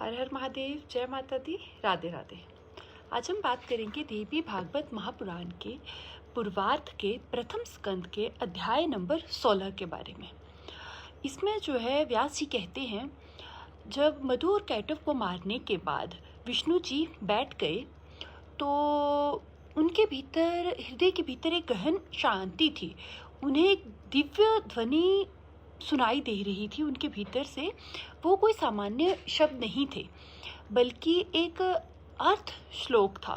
हर हर महादेव, जय माता दी, राधे राधे। आज हम बात करेंगे देवी भागवत महापुराण के पूर्वार्ध के प्रथम स्कंद के अध्याय नंबर 16 के बारे में। इसमें जो है व्यास जी कहते हैं, जब मधु और कैटव को मारने के बाद विष्णु जी बैठ गए तो उनके भीतर, हृदय के भीतर एक गहन शांति थी। उन्हें एक दिव्य ध्वनि सुनाई दे रही थी। उनके भीतर से वो कोई सामान्य शब्द नहीं थे, बल्कि एक अर्थ श्लोक था,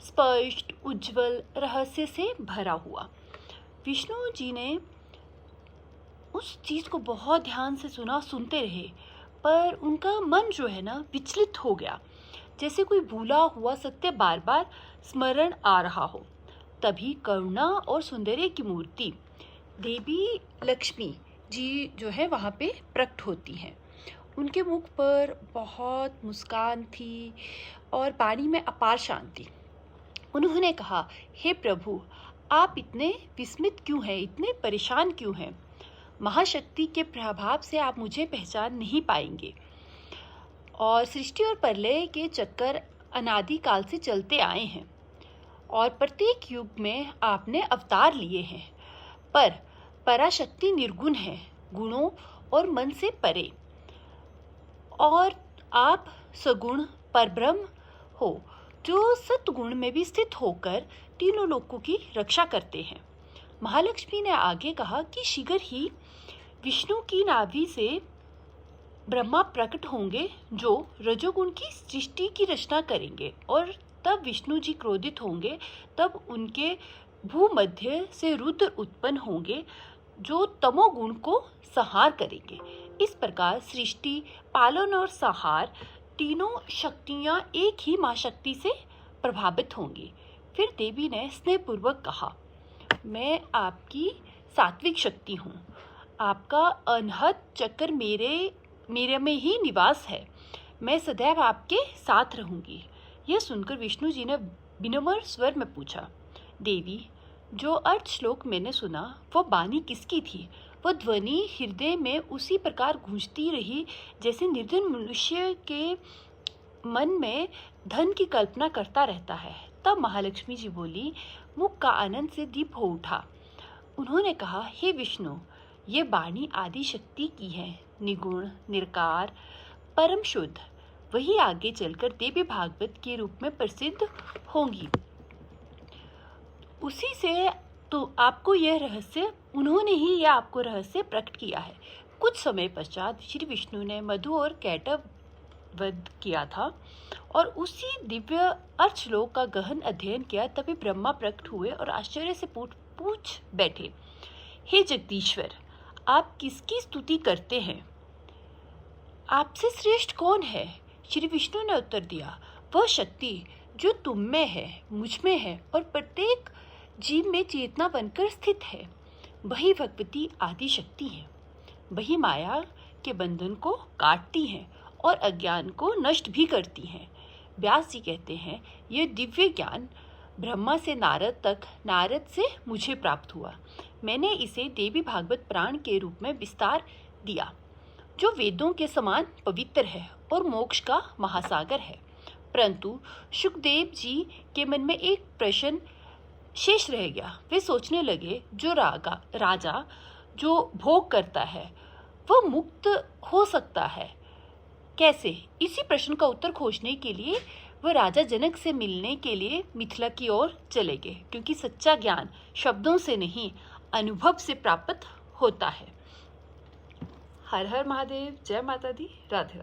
स्पष्ट, उज्जवल, रहस्य से भरा हुआ। विष्णु जी ने उस चीज़ को बहुत ध्यान से सुनते रहे, पर उनका मन जो है ना विचलित हो गया, जैसे कोई भूला हुआ सत्य बार बार स्मरण आ रहा हो। तभी करुणा और सौंदर्य की मूर्ति देवी लक्ष्मी जी जो है वहाँ पे प्रकट होती हैं। उनके मुख पर बहुत मुस्कान थी और वाणी में अपार शांति। उन्होंने कहा, हे प्रभु, आप इतने विस्मित क्यों हैं, इतने परेशान क्यों हैं? महाशक्ति के प्रभाव से आप मुझे पहचान नहीं पाएंगे। और सृष्टि और प्रलय के चक्कर अनादि काल से चलते आए हैं और प्रत्येक युग में आपने अवतार लिए हैं, पर पराशक्ति निर्गुण है, गुणों और मन से परे, और आप सगुण परब्रह्म हो, जो सतगुण में भी स्थित होकर तीनों लोकों की रक्षा करते हैं। महालक्ष्मी ने आगे कहा कि शीघ्र ही विष्णु की नाभि से ब्रह्मा प्रकट होंगे, जो रजोगुण की सृष्टि की रचना करेंगे, और तब विष्णु जी क्रोधित होंगे। तब उनके भूमध्य से रुद्र उत्पन्न होंगे, जो तमोगुण को संहार करेंगे। इस प्रकार सृष्टि, पालन और संहार तीनों शक्तियां एक ही मां शक्ति से प्रभावित होंगी। फिर देवी ने स्नेहपूर्वक कहा, मैं आपकी सात्विक शक्ति हूँ, आपका अनहद चक्कर मेरे में ही निवास है, मैं सदैव आपके साथ रहूंगी। यह सुनकर विष्णु जी ने विनम्र स्वर में पूछा, देवी, जो अर्थ श्लोक मैंने सुना वो वाणी किसकी थी? वह ध्वनि हृदय में उसी प्रकार गूंजती रही जैसे निर्धन मनुष्य के मन में धन की कल्पना करता रहता है। तब महालक्ष्मी जी बोली, मुख का आनंद से दीप हो उठा। उन्होंने कहा, हे विष्णु, ये वाणी आदि शक्ति की है, निगुण, निराकार, परम शुद्ध। वही आगे चलकर देवी भागवत के रूप में प्रसिद्ध होंगी। उसी से तो आपको यह रहस्य, उन्होंने ही यह आपको रहस्य प्रकट किया है। कुछ समय पश्चात श्री विष्णु ने मधु और कैटव वध किया था और उसी दिव्य अर्थ श्लोक का गहन अध्ययन किया। तभी ब्रह्मा प्रकट हुए और आश्चर्य से पूछ बैठे, हे जगदीश्वर, आप किसकी स्तुति करते हैं? आपसे श्रेष्ठ कौन है? श्री विष्णु ने उत्तर दिया, वह शक्ति जो तुम में है, मुझ में है और प्रत्येक जीव में चेतना बनकर स्थित है। वही भगवती आदि शक्ति है। वही माया के बंधन को काटती हैं और अज्ञान को नष्ट भी करती हैं। व्यास जी कहते हैं, यह दिव्य ज्ञान ब्रह्मा से नारद तक, नारद से मुझे प्राप्त हुआ। मैंने इसे देवी भागवत पुराण के रूप में विस्तार दिया, जो वेदों के समान पवित्र है और मोक्ष का महासागर है। परंतु सुखदेव जी के मन में एक प्रश्न शेष रह गया। वे सोचने लगे, जो राजा जो भोग करता है वह मुक्त हो सकता है कैसे? इसी प्रश्न का उत्तर खोजने के लिए वह राजा जनक से मिलने के लिए मिथिला की ओर चले गए, क्योंकि सच्चा ज्ञान शब्दों से नहीं, अनुभव से प्राप्त होता है। हर हर महादेव, जय माता दी, राधे राधे।